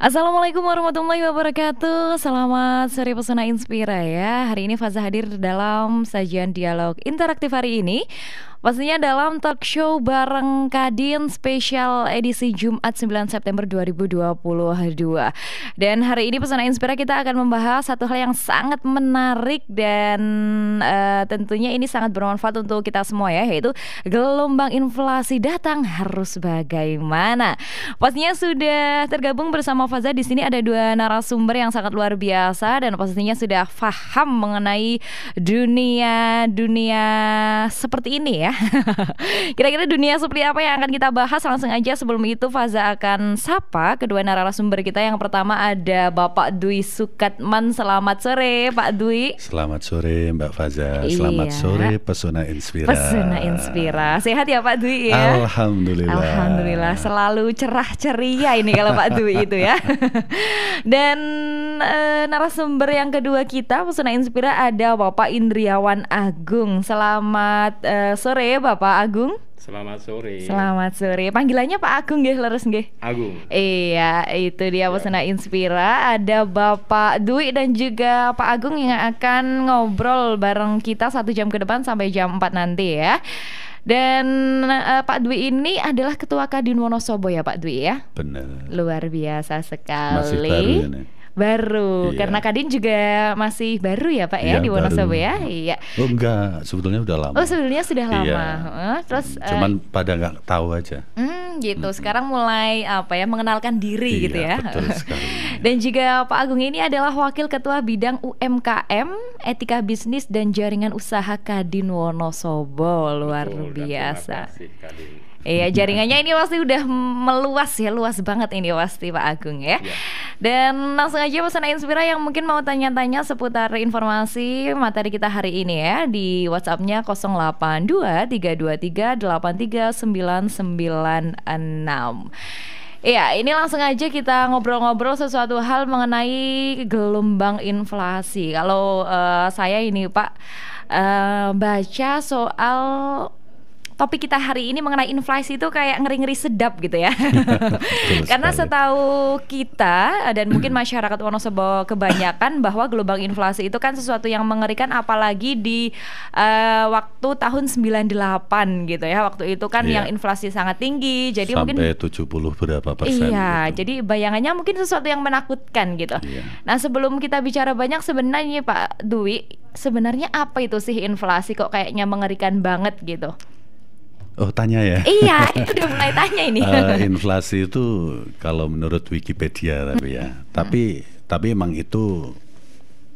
Assalamualaikum warahmatullahi wabarakatuh. Selamat sore Pesona Inspira ya. Hari ini Faza hadir dalam sajian dialog interaktif hari ini, pastinya dalam talk show bareng Kadin spesial edisi Jumat 9 September 2022. Dan hari ini Pesona Inspira kita akan membahas satu hal yang sangat menarik dan tentunya ini sangat bermanfaat untuk kita semua ya, yaitu gelombang inflasi datang harus bagaimana. Pastinya sudah tergabung bersama Faza di sini ada dua narasumber yang sangat luar biasa dan pastinya sudah paham mengenai dunia seperti ini ya. Kira-kira dunia seperti apa yang akan kita bahas? Langsung aja, sebelum itu Faza akan sapa kedua narasumber kita. Yang pertama ada Bapak Dwi Sukatman. Selamat sore Pak Dwi. Selamat sore Mbak Faza. Selamat sore Pesona Inspira. Pesona Inspira. Sehat ya Pak Dwi ya? Alhamdulillah. Alhamdulillah, selalu cerah ceria ini kalau Pak Dwi itu ya. Dan narasumber yang kedua kita Pesona Inspira ada Bapak Indriawan Agung. Selamat sore Bapak Agung. Selamat sore. Selamat sore. Panggilannya Pak Agung nggih, leres nggih? Agung. Iya, itu dia Pesona Inspira. Ada Bapak Dwi dan juga Pak Agung yang akan ngobrol bareng kita 1 jam ke depan sampai jam 4 nanti ya. Dan Pak Dwi ini adalah Ketua Kadin Wonosobo ya Pak Dwi ya? Benar. Luar biasa sekali. Masih baru ya nih? Baru, iya. karena Kadin juga masih baru ya Pak ya, Iya, di Wonosobo baru. ya. Iya. Oh enggak, sebetulnya udah lama. Oh sebelumnya sudah lama. Iya. Terus cuman pada nggak tahu aja. gitu. Sekarang mulai mengenalkan diri Iya, gitu ya. betul sekali. Dan juga Pak Agung ini adalah Wakil Ketua Bidang UMKM, Etika Bisnis dan Jaringan Usaha Kadin Wonosobo. Luar biasa. Terima kasih Kadin. Iya, jaringannya ini pasti udah meluas ya, luas banget ini pasti Pak Agung ya. Dan langsung aja Pesona Inspira yang mungkin mau tanya-tanya seputar informasi materi kita hari ini ya, di WhatsApp-nya 082-338996. Iya, ini langsung aja kita ngobrol-ngobrol sesuatu hal mengenai gelombang inflasi. Kalau saya ini Pak baca soal topik kita hari ini mengenai inflasi itu kayak ngeri-ngeri sedap gitu ya. Karena setahu kita dan mungkin masyarakat Wonosobo kebanyakan bahwa gelombang inflasi itu kan sesuatu yang mengerikan, apalagi di waktu tahun 98 gitu ya. Waktu itu kan yang inflasi sangat tinggi, jadi sampai mungkin 70 berapa persen. Iya, gitu. jadi bayangannya mungkin sesuatu yang menakutkan gitu. Nah, sebelum kita bicara banyak, sebenarnya Pak Dwi, sebenarnya apa itu sih inflasi, kok kayaknya mengerikan banget gitu? Oh, tanya ya? Iya, itu udah mulai tanya ini. Inflasi itu kalau menurut Wikipedia tapi ya, tapi emang itu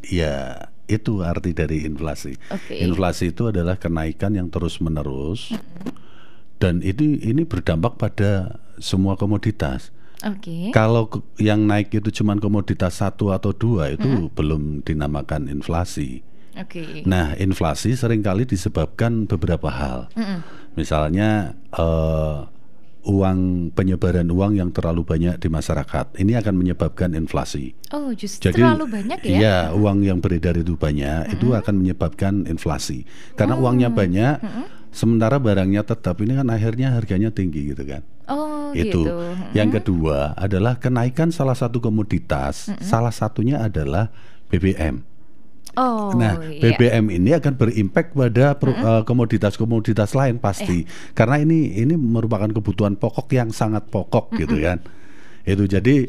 ya, itu arti dari inflasi. Inflasi itu adalah kenaikan yang terus menerus, dan ini berdampak pada semua komoditas. Kalau yang naik itu cuma komoditas 1 atau 2 itu belum dinamakan inflasi. Nah, inflasi seringkali disebabkan beberapa hal. Misalnya penyebaran uang yang terlalu banyak di masyarakat, ini akan menyebabkan inflasi. Oh, justru jadi, terlalu banyak ya? Iya, uang yang beredar itu banyak, itu akan menyebabkan inflasi. Karena uangnya banyak, sementara barangnya tetap, ini kan akhirnya harganya tinggi gitu kan. Oh, itu. gitu. Yang kedua adalah kenaikan salah satu komoditas, salah satunya adalah BBM. Nah, BBM ini akan berimpact pada komoditas-komoditas lain pasti, karena ini merupakan kebutuhan pokok yang sangat pokok gitu kan. Itu jadi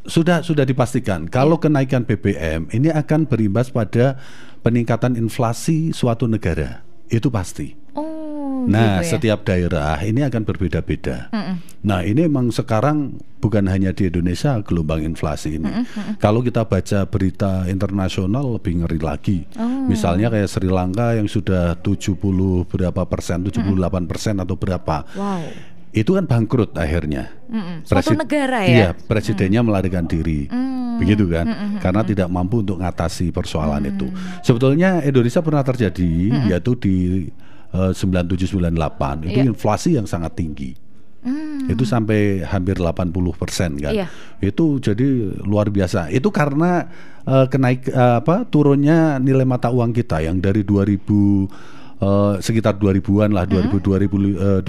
sudah dipastikan kalau kenaikan BBM ini akan berimbas pada peningkatan inflasi suatu negara, itu pasti. Nah, gitu ya? Setiap daerah ini akan berbeda-beda. Nah, ini memang sekarang bukan hanya di Indonesia gelombang inflasi ini. Kalau kita baca berita internasional lebih ngeri lagi. Misalnya kayak Sri Lanka yang sudah 70 berapa persen, 78% atau berapa. Itu kan bangkrut akhirnya. Suatu negara ya? Iya, presidennya melarikan diri. Begitu kan? Karena tidak mampu untuk mengatasi persoalan itu. Sebetulnya Indonesia pernah terjadi, yaitu di 97-98 itu inflasi yang sangat tinggi. Itu sampai hampir 80% kan. Itu jadi luar biasa. Itu karena turunnya nilai mata uang kita yang dari 2000 sekitar 2000-an lah, 2500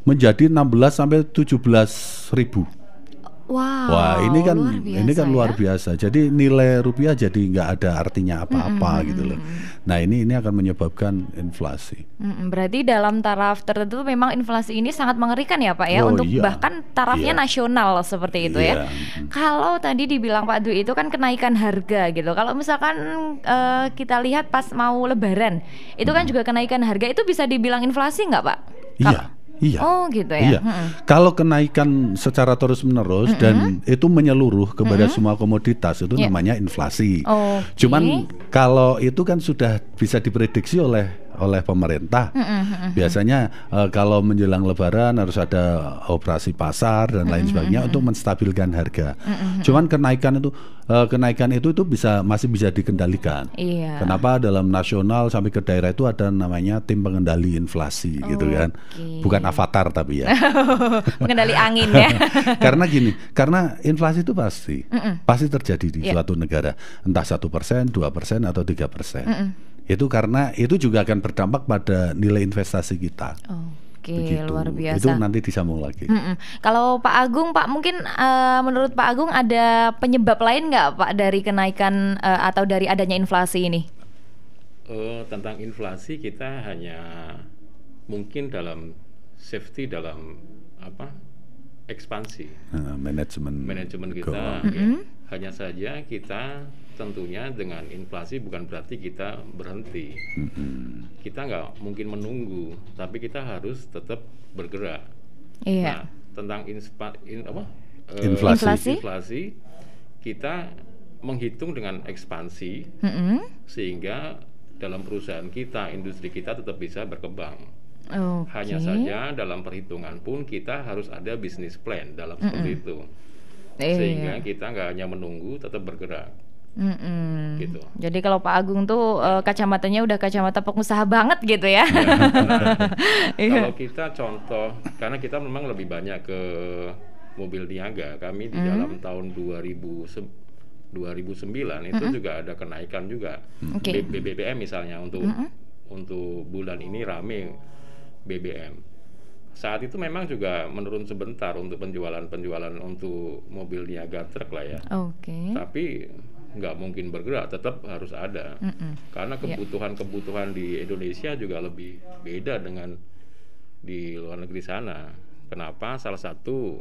menjadi 16 sampai 17 ribu. Wow, wah ini kan luar ya? biasa. Jadi nilai rupiah jadi nggak ada artinya apa-apa gitu loh. Nah ini akan menyebabkan inflasi. Berarti dalam taraf tertentu memang inflasi ini sangat mengerikan ya Pak ya, Oh, untuk iya. bahkan tarafnya Iya. nasional seperti itu ya. Iya. Kalau tadi dibilang Pak Dwi itu kan kenaikan harga gitu. Kalau misalkan kita lihat pas mau Lebaran, itu kan juga kenaikan harga, itu bisa dibilang inflasi nggak Pak? Iya. Oh gitu ya. Iya. Kalau kenaikan secara terus-menerus dan itu menyeluruh kepada semua komoditas itu Iya. namanya inflasi. Oke. Cuman kalau itu kan sudah bisa diprediksi oleh pemerintah. Biasanya kalau menjelang Lebaran harus ada operasi pasar dan lain sebagainya untuk menstabilkan harga. Cuman kenaikan itu masih bisa dikendalikan. Iya. Kenapa dalam nasional sampai ke daerah itu ada namanya tim pengendali inflasi gitu kan. Bukan avatar tapi ya. Mengendali angin ya. Karena inflasi itu pasti terjadi di suatu negara, entah 1%, 2% atau 3%. Itu karena itu juga akan berdampak pada nilai investasi kita. Oke, Begitu. luar biasa. Itu nanti disambung lagi. Kalau Pak Agung, Pak mungkin menurut Pak Agung ada penyebab lain nggak Pak dari kenaikan atau dari adanya inflasi ini? Tentang inflasi kita hanya mungkin dalam safety dalam ekspansi manajemen kita ya. Hanya saja kita tentunya dengan inflasi bukan berarti kita berhenti. Kita nggak mungkin menunggu, tapi kita harus tetap bergerak. Iya. Nah, tentang inflasi, kita menghitung dengan ekspansi sehingga dalam perusahaan kita, industri kita tetap bisa berkembang. Hanya saja dalam perhitungan pun kita harus ada bisnis plan dalam seperti itu, sehingga kita nggak hanya menunggu, tetap bergerak. Gitu. Jadi kalau Pak Agung tuh kacamatanya udah kacamata pengusaha banget gitu ya. Kalau kita contoh, karena kita memang lebih banyak ke mobil niaga. Kami di dalam tahun 2009 itu juga ada kenaikan juga. BBM misalnya untuk bulan ini rame BBM. Saat itu memang juga menurun sebentar untuk penjualan untuk mobil niaga truk lah ya. Tapi nggak mungkin bergerak, tetap harus ada. Karena kebutuhan di Indonesia juga lebih beda dengan di luar negeri sana. Kenapa? Salah satu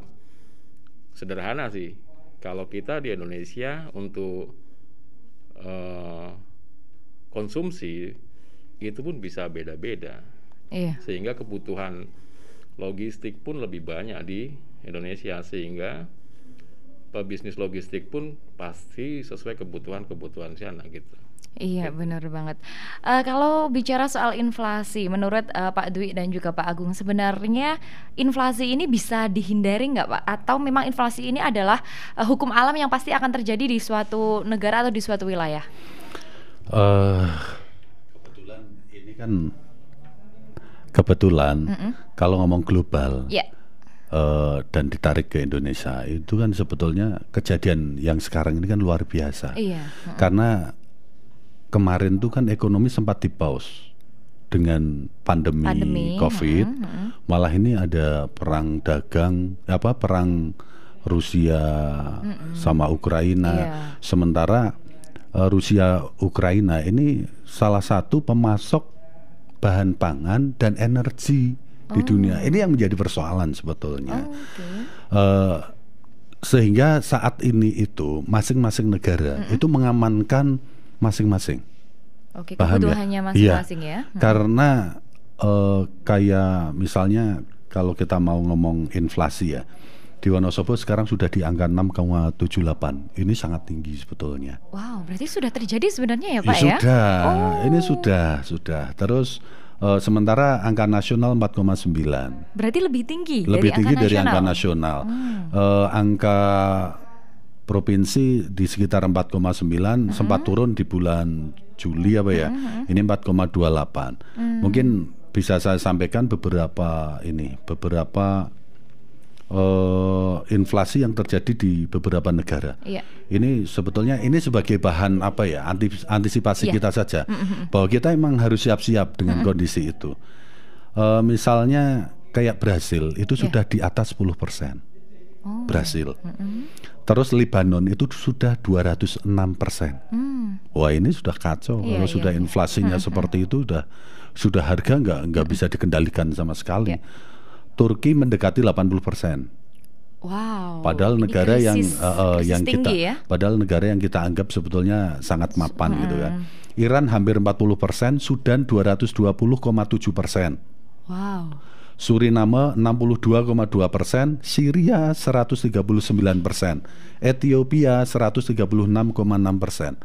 sederhana sih, kalau kita di Indonesia untuk konsumsi itu pun bisa beda-beda. Sehingga kebutuhan logistik pun lebih banyak di Indonesia, sehingga pebisnis logistik pun pasti sesuai kebutuhan sana gitu. Iya, benar banget. Kalau bicara soal inflasi, menurut Pak Dwi dan juga Pak Agung, sebenarnya inflasi ini bisa dihindari nggak Pak? Atau memang inflasi ini adalah hukum alam yang pasti akan terjadi di suatu negara atau di suatu wilayah? Kebetulan kalau ngomong global. Dan ditarik ke Indonesia, itu kan sebetulnya kejadian yang sekarang ini kan luar biasa. Karena kemarin tuh kan ekonomi sempat di-pause dengan pandemi COVID. Malah ini ada perang dagang, perang Rusia sama Ukraina. Sementara Rusia Ukraina ini salah satu pemasok bahan pangan dan energi di dunia. Ini yang menjadi persoalan sebetulnya. Sehingga saat ini itu masing-masing negara itu mengamankan masing-masing. Kebutuhannya masing-masing ya. Karena kayak misalnya kalau kita mau ngomong inflasi ya, di Wonosobo sekarang sudah di angka 6,78. Ini sangat tinggi sebetulnya. Wow, berarti sudah terjadi sebenarnya ya Pak ya? Sudah, ini sudah. Terus sementara angka nasional 4,9. Berarti lebih tinggi dari angka nasional. Angka provinsi di sekitar 4,9, sempat turun di bulan Juli Ini 4,28. Mungkin bisa saya sampaikan beberapa inflasi yang terjadi di beberapa negara. Ini sebetulnya sebagai bahan antisipasi kita saja, bahwa kita emang harus siap-siap dengan kondisi itu. Misalnya kayak Brasil itu sudah di atas 10%. Brasil. Terus Lebanon itu sudah 206%. Wah, ini sudah kacau. Kalau sudah inflasinya seperti itu, sudah harga nggak bisa dikendalikan sama sekali. Turki mendekati 80%. Wow. Padahal negara yang kita, ya? padahal negara yang kita anggap sebetulnya sangat mapan gitu kan. Iran hampir 40%, Sudan 220,7%. Wow. Suriname 62,2%, Syria 139%, Ethiopia 136,6%.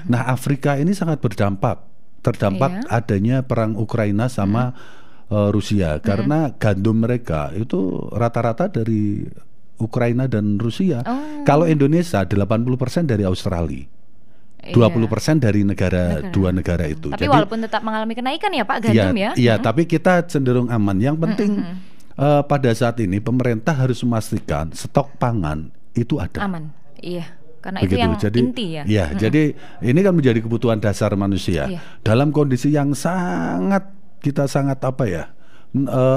Nah, Afrika ini sangat terdampak adanya perang Ukraina sama Rusia, karena gandum mereka itu rata-rata dari Ukraina dan Rusia. Kalau Indonesia 80% dari Australia. 20% dari dua negara itu. Tapi jadi, walaupun tetap mengalami kenaikan ya Pak gandum ya. Iya, tapi kita cenderung aman. Yang penting pada saat ini pemerintah harus memastikan stok pangan itu ada. Aman. Iya. Karena begitu. Itu yang inti ya. Iya, jadi ini kan menjadi kebutuhan dasar manusia. Dalam kondisi yang kita sangat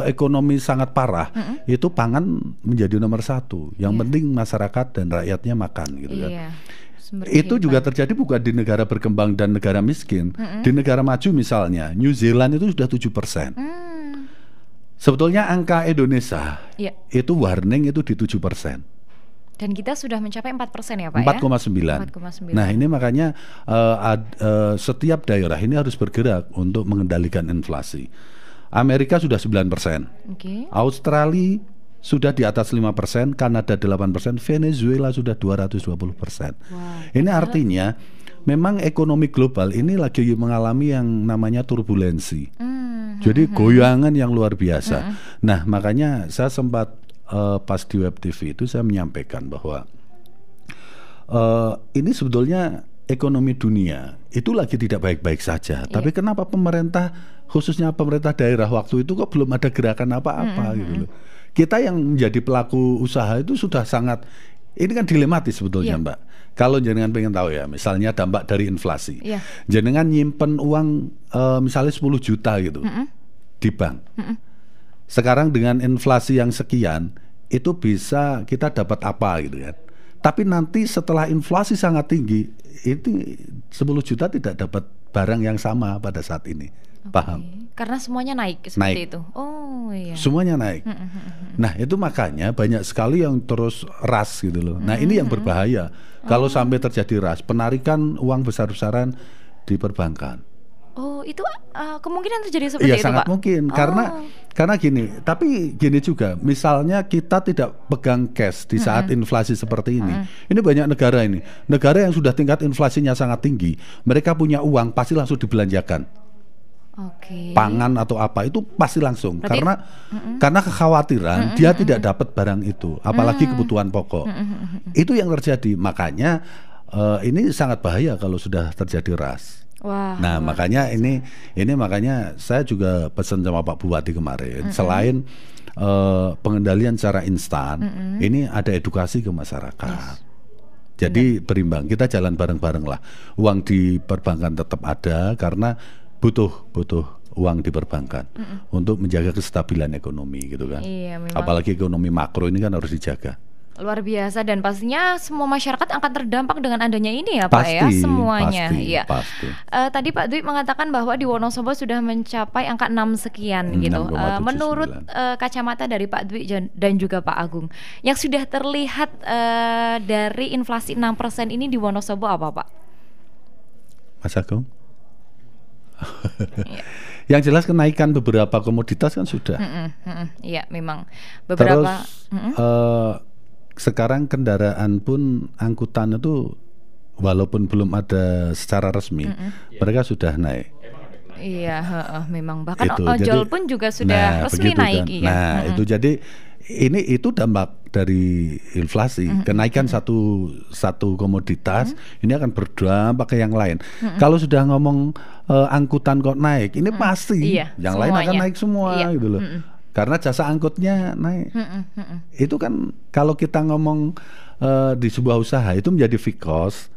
ekonomi sangat parah, itu pangan menjadi nomor satu. Yang penting masyarakat dan rakyatnya makan gitu kan. Itu juga terjadi bukan di negara berkembang dan negara miskin. Di negara maju misalnya, New Zealand itu sudah 7%. Sebetulnya angka Indonesia itu warning itu di 7%. Dan kita sudah mencapai 4% ya Pak 4,9. Nah, ini makanya setiap daerah ini harus bergerak untuk mengendalikan inflasi. Amerika sudah 9%. Australia sudah di atas 5%, Kanada 8%, Venezuela sudah 220%. Ini artinya memang ekonomi global ini lagi mengalami yang namanya turbulensi. Jadi goyangan yang luar biasa. Nah, makanya saya sempat pas di Web TV itu saya menyampaikan bahwa ini sebetulnya ekonomi dunia itu lagi tidak baik-baik saja. Tapi kenapa pemerintah, khususnya pemerintah daerah waktu itu kok belum ada gerakan apa-apa gitu loh. Kita yang menjadi pelaku usaha itu sudah sangat, ini kan dilematis sebetulnya Mbak. Kalau jenengan pengen tahu ya, misalnya dampak dari inflasi, jenengan nyimpen uang misalnya 10 juta gitu di bank. Sekarang dengan inflasi yang sekian, itu bisa kita dapat apa gitu kan. Tapi nanti setelah inflasi sangat tinggi, itu 10 juta tidak dapat barang yang sama pada saat ini. Paham? Karena semuanya naik seperti itu. Oh iya. Semuanya naik. Nah, itu makanya banyak sekali yang terus ras gitu loh. Nah, ini yang berbahaya. Kalau sampai terjadi ras, penarikan uang besar-besaran di perbankan. Oh, itu kemungkinan terjadi seperti itu, Pak? Iya, sangat mungkin. Karena gini, tapi gini juga, misalnya kita tidak pegang cash di saat inflasi seperti ini. Ini banyak negara ini. Negara yang sudah tingkat inflasinya sangat tinggi, mereka punya uang pasti langsung dibelanjakan. Pangan atau apa itu pasti langsung. Berarti, karena kekhawatiran dia tidak dapat barang itu, apalagi kebutuhan pokok. Itu yang terjadi. Makanya ini sangat bahaya kalau sudah terjadi ras. Nah, makanya ini makanya saya juga pesan sama Pak Bupati kemarin, selain pengendalian secara instan, ini ada edukasi ke masyarakat. Jadi berimbang, kita jalan bareng-bareng lah. Uang di perbankan tetap ada karena butuh uang di perbankan untuk menjaga kestabilan ekonomi gitu kan. Apalagi ekonomi makro ini kan harus dijaga. Luar biasa, dan pastinya semua masyarakat akan terdampak dengan adanya ini ya Pak ya, semuanya. Pasti. Tadi Pak Dwi mengatakan bahwa di Wonosobo sudah mencapai angka 6 sekian gitu. Menurut kacamata dari Pak Dwi dan juga Pak Agung, yang sudah terlihat dari inflasi 6% ini di Wonosobo apa Pak? Mas Agung? Yang jelas kenaikan beberapa komoditas kan sudah. Iya, memang beberapa. Terus sekarang kendaraan pun, angkutan itu walaupun belum ada secara resmi, mereka sudah naik. Iya, memang bahkan ojol pun juga sudah resmi naik. Kan. Nah, itu jadi itu dampak dari inflasi. Kenaikan satu komoditas ini akan berdampak ke yang lain. Kalau sudah ngomong angkutan kok naik, ini pasti yang lain akan naik semua gitu loh. Karena jasa angkutnya naik. Itu kan kalau kita ngomong di sebuah usaha itu menjadi fixed cost,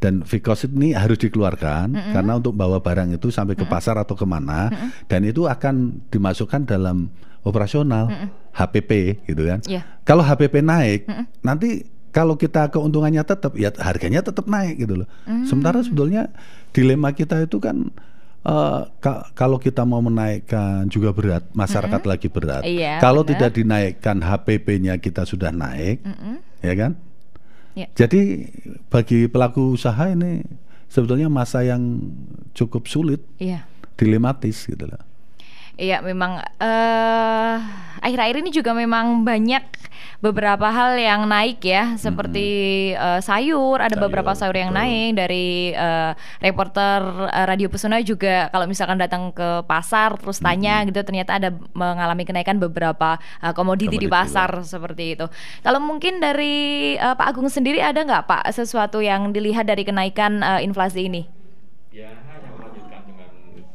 dan fixed cost ini harus dikeluarkan karena untuk bawa barang itu sampai ke pasar atau kemana, dan itu akan dimasukkan dalam operasional, HPP gitu kan. Yeah. Kalau HPP naik, nanti kalau kita keuntungannya tetap, ya harganya tetap naik gitu loh. Sementara sebetulnya dilema kita itu kan kalau kita mau menaikkan juga berat, masyarakat lagi berat. Kalau tidak dinaikkan HPP-nya kita sudah naik, ya kan? Yeah. Jadi bagi pelaku usaha ini sebetulnya masa yang cukup sulit, dilematis gitu loh. Iya, memang akhir-akhir ini juga memang banyak beberapa hal yang naik ya, seperti sayur, ada beberapa sayur yang naik dari reporter Radio Pesona juga. Kalau misalkan datang ke pasar terus tanya gitu, ternyata ada mengalami kenaikan beberapa komoditi di pasar seperti itu. Kalau mungkin dari Pak Agung sendiri ada nggak Pak sesuatu yang dilihat dari kenaikan inflasi ini? Ya, hanya melanjutkan dengan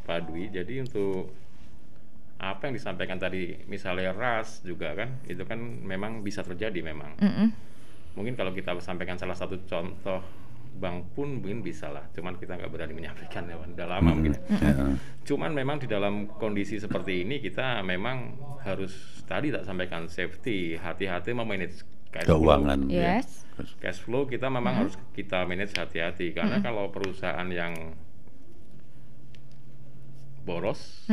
Pak Dwi. Jadi untuk apa yang disampaikan tadi, misalnya ras juga kan, itu kan memang bisa terjadi memang. Mungkin kalau kita sampaikan salah satu contoh bank pun mungkin bisa lah, cuman kita nggak berani menyampaikan ya, udah lama mungkin. Cuman memang di dalam kondisi seperti ini kita memang harus tadi tak sampaikan safety, hati-hati memanage cash keuangan. Ya. Cash flow kita memang harus kita manage hati-hati, karena kalau perusahaan yang boros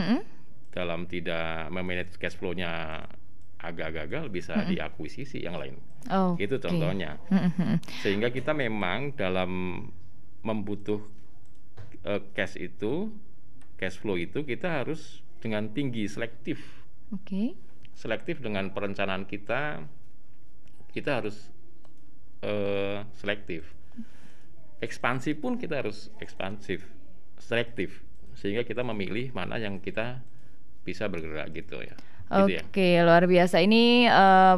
dalam tidak memanage cash flow-nya agak gagal, bisa diakuisisi yang lain. Itu contohnya. Sehingga kita memang dalam membutuh cash flow itu kita harus dengan tinggi selektif. Selektif dengan perencanaan kita harus selektif. Ekspansi pun kita harus selektif. Sehingga kita memilih mana yang kita bisa bergerak gitu ya. Oke, luar biasa. Ini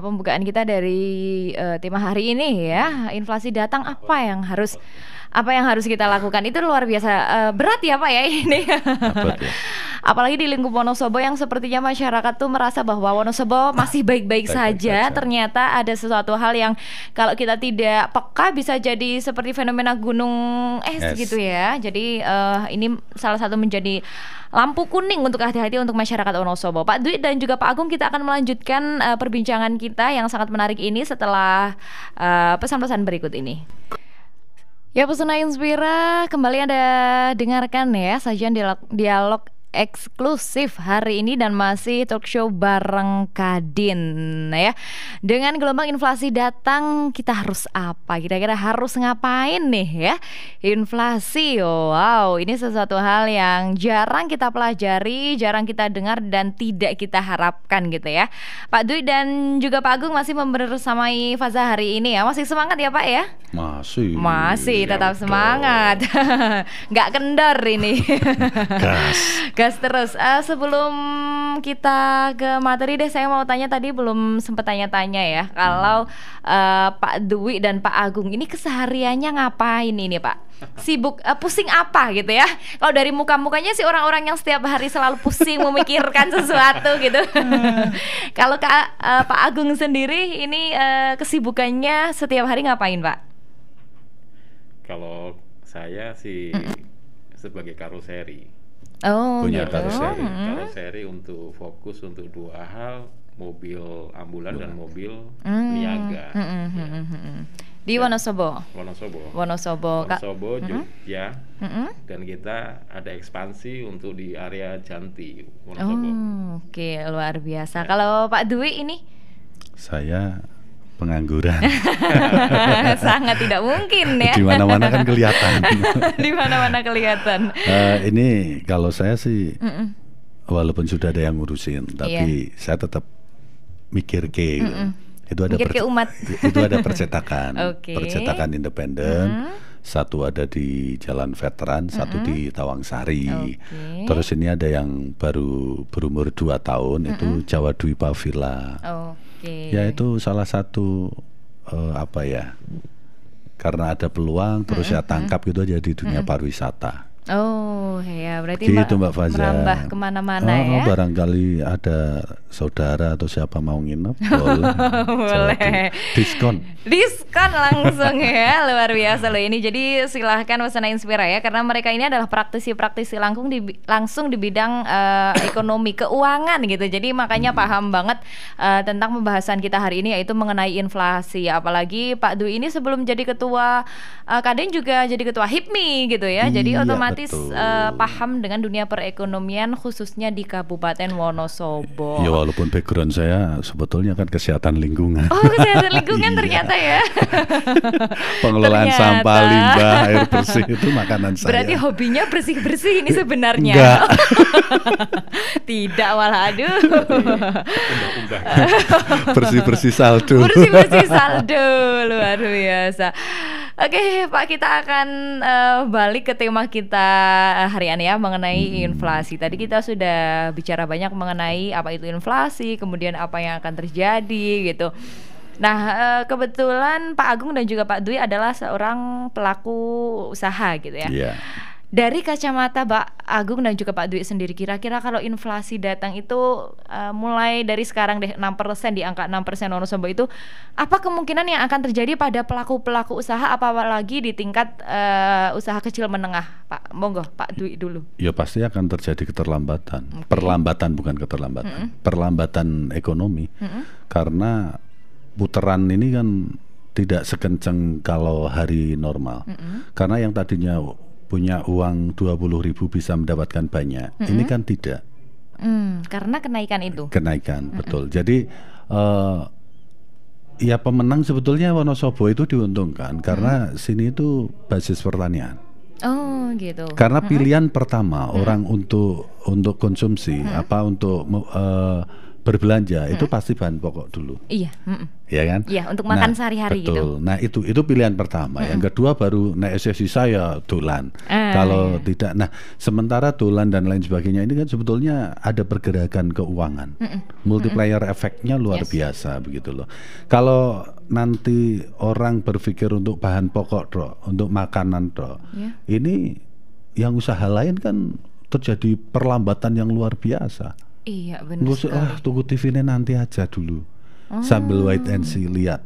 pembukaan kita dari tema hari ini ya. Inflasi datang, apa yang harus kita lakukan? Itu luar biasa berat ya Pak ya ini. Apalagi di lingkup Wonosobo yang sepertinya masyarakat tuh merasa bahwa Wonosobo masih baik-baik saja. Ternyata ada sesuatu hal yang kalau kita tidak peka bisa jadi seperti fenomena gunung es gitu ya. Jadi ini salah satu menjadi lampu kuning untuk hati-hati untuk masyarakat Wonosobo. Pak Dwi dan juga Pak Agung, kita akan melanjutkan perbincangan kita yang sangat menarik ini setelah pesan-pesan berikut ini. Ya, Pesona Inspira, kembali Anda dengarkan ya sajian dialog eksklusif hari ini dan masih talk show bareng Kadin ya. Dengan gelombang inflasi datang, kita harus apa? Kira-kira harus ngapain nih ya? Inflasi, wow, ini sesuatu hal yang jarang kita pelajari, jarang kita dengar dan tidak kita harapkan gitu ya. Pak Dwi dan juga Pak Agung masih membersamai Faza hari ini ya. Masih semangat ya Pak ya? Masih tetap semangat. Nggak kendor ini. Gas terus. Sebelum kita ke materi deh, saya mau tanya, tadi belum sempat tanya-tanya ya. Kalau Pak Dwi dan Pak Agung ini kesehariannya ngapain ini Pak? Sibuk, pusing apa gitu ya? Kalau dari muka-mukanya sih orang-orang yang setiap hari selalu pusing memikirkan sesuatu gitu. Kalau Pak Agung sendiri ini kesibukannya setiap hari ngapain Pak? Kalau saya sih sebagai karoseri. Punya gitu. Karoseri untuk fokus untuk dua hal, mobil ambulan dan mobil niaga. Di Wonosobo, Jogja, dan kita ada ekspansi untuk di area Janti, Wonosobo. Oke, luar biasa. Kalau Pak Dwi ini? Saya pengangguran. Sangat tidak mungkin ya. Di mana-mana kan kelihatan. Di mana-mana kelihatan. Ini kalau saya sih, walaupun sudah ada yang ngurusin, tapi saya tetap mikir ke. Itu ada umat. Itu ada percetakan, percetakan independen. Satu ada di Jalan Veteran, satu di Tawangsari. Terus ini ada yang baru berumur 2 tahun, itu Jawa Dwipa Villa. Ya itu salah satu karena ada peluang terus saya tangkap gitu aja di dunia pariwisata. Oh ya, berarti gitu Mbak Faza. merambah kemana-mana ya. Barangkali ada saudara atau siapa mau nginep, boleh. Boleh. Diskon Langsung ya, luar biasa loh ini. Jadi silahkan Wasana Inspira ya, karena mereka ini adalah praktisi langsung di bidang ekonomi, keuangan gitu. Jadi makanya paham banget tentang pembahasan kita hari ini, yaitu mengenai inflasi. Apalagi Pak Dwi ini sebelum jadi ketua Kadin juga jadi ketua HIPMI gitu ya. Jadi otomatis paham dengan dunia perekonomian khususnya di Kabupaten Wonosobo. Ya walaupun background saya sebetulnya kan kesehatan lingkungan. Oh, kesehatan lingkungan ternyata ya. Pengelolaan sampah, limbah, air bersih itu makanan saya. Berarti hobinya bersih-bersih ini sebenarnya. Enggak. Tidak, malah aduh. Bersih-bersih saldo. Bersih-bersih saldo, luar biasa. Oke Pak, kita akan balik ke tema kita hari ini ya, mengenai inflasi. Tadi kita sudah bicara banyak mengenai apa itu inflasi, kemudian apa yang akan terjadi gitu. Nah, kebetulan Pak Agung dan juga Pak Dwi adalah seorang pelaku usaha gitu ya. Yeah. Dari kacamata Pak Agung dan juga Pak Dwi sendiri, kira-kira kalau inflasi datang itu mulai dari sekarang deh 6%, di angka 6% Wonosobo itu, apa kemungkinan yang akan terjadi pada pelaku-pelaku usaha, apalagi di tingkat usaha kecil menengah? Pak, monggo Pak Dwi dulu. Ya pasti akan terjadi keterlambatan. Perlambatan, bukan keterlambatan. Perlambatan ekonomi. Karena putaran ini kan tidak sekencang kalau hari normal. Karena yang tadinya punya uang 20.000 bisa mendapatkan banyak, ini kan tidak. Karena kenaikan itu. Kenaikan, betul. Jadi ya pemenang sebetulnya Wonosobo itu diuntungkan karena sini itu basis pertanian. Oh gitu. Karena pilihan pertama orang untuk konsumsi, untuk berbelanja itu pasti bahan pokok dulu. Iya. Ya kan? Iya, untuk makan sehari-hari gitu. Nah itu pilihan pertama. Yang kedua baru naik sisa ya dolan. Kalau tidak, nah sementara dolan dan lain sebagainya ini kan sebetulnya ada pergerakan keuangan. Multiplier efeknya luar biasa begitu loh. Kalau nanti orang berpikir untuk bahan pokok untuk makanan ini yang usaha lain kan terjadi perlambatan yang luar biasa. Iya benar sekali. Tunggu TV-nya nanti aja dulu. Sambil wait and see, lihat.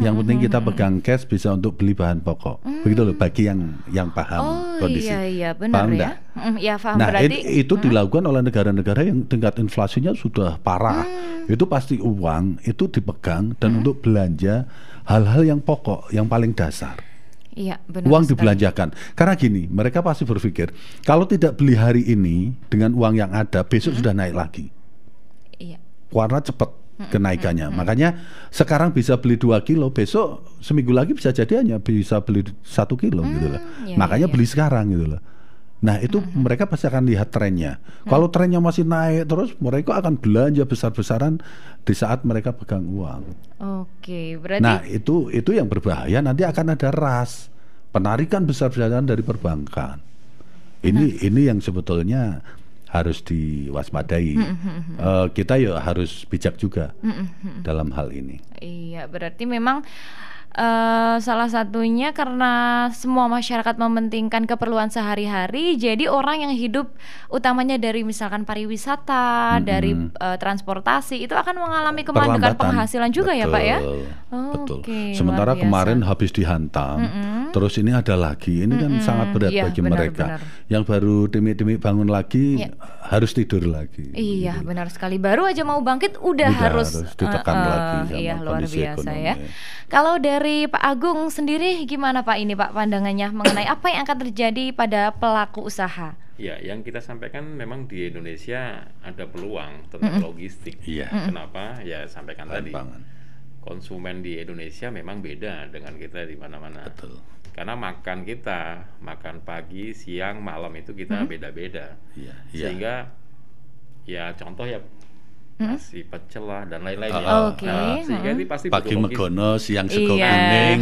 Yang penting kita pegang cash bisa untuk beli bahan pokok. Begitu loh bagi yang paham kondisi. Iya benar paham ya. Ya paham. Nah, berarti itu dilakukan oleh negara-negara yang tingkat inflasinya sudah parah. Itu pasti uang itu dipegang dan untuk belanja hal-hal yang pokok, yang paling dasar. Iya, benar uang sekali. Dibelanjakan. Karena gini, mereka pasti berpikir kalau tidak beli hari ini dengan uang yang ada, besok sudah naik lagi. Iya. Karena cepat kenaikannya. Makanya sekarang bisa beli 2 kilo, besok seminggu lagi bisa jadi hanya bisa beli 1 kilo gitu loh. Makanya beli sekarang gitu loh. Nah itu mereka pasti akan lihat trennya. Kalau trennya masih naik terus, mereka akan belanja besar-besaran di saat mereka pegang uang. Oke, berarti. Nah itu yang berbahaya. Nanti akan ada penarikan besar-besaran dari perbankan. Ini yang sebetulnya harus diwaspadai. Kita ya harus bijak juga dalam hal ini. Iya, berarti memang salah satunya karena semua masyarakat mementingkan keperluan sehari-hari, jadi orang yang hidup utamanya dari misalkan pariwisata, dari transportasi itu akan mengalami kemandukan penghasilan juga. Betul, ya Pak ya. Betul. Sementara kemarin habis dihantam, terus ini ada lagi, ini kan sangat berat bagi mereka. Yang baru demi bangun lagi harus tidur lagi. Iya benar sekali. Baru aja mau bangkit udah harus ditekan lagi. Iya luar biasa ya. Kalau dari Pak Agung sendiri gimana Pak ini Pak pandangannya mengenai apa yang akan terjadi pada pelaku usaha? Ya, yang kita sampaikan memang di Indonesia ada peluang tentang logistik. Kenapa? Ya sampaikan tadi. Konsumen di Indonesia memang beda dengan kita di mana-mana. Betul. Karena makan pagi, siang, malam itu kita beda-beda. Sehingga ya contoh ya nasi pecel lah dan lain-lain ya. Sehingga ini pasti pagi megono, siang sego Iya. kuning,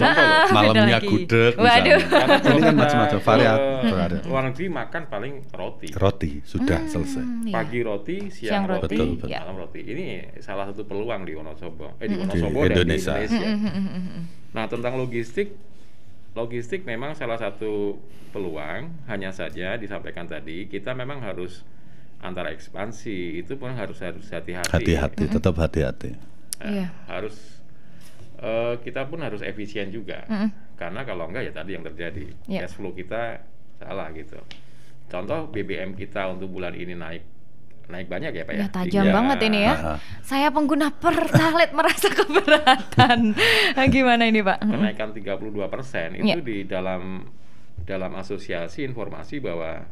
malamnya gudeg. Waduh. Ini kan macam-macam variatif. Luar negeri makan paling roti. Roti sudah selesai. Pagi roti, siang roti, betul. malam roti. Ini salah satu peluang di Wonosobo. Di Di Wonosobo dan di Indonesia. Indonesia. Nah, tentang logistik logistik memang salah satu peluang, hanya saja disampaikan tadi kita memang harus antara ekspansi itu pun harus hati-hati. Hati-hati, tetap hati-hati. Harus kita pun harus efisien juga, karena kalau enggak ya tadi yang terjadi cash flow kita salah gitu. Contoh BBM kita untuk bulan ini naik banyak ya Pak ya. Tajam banget ini ya. Saya pengguna Pertalite merasa keberatan. Gimana ini Pak? Kenaikan 32% itu di dalam asosiasi informasi bahwa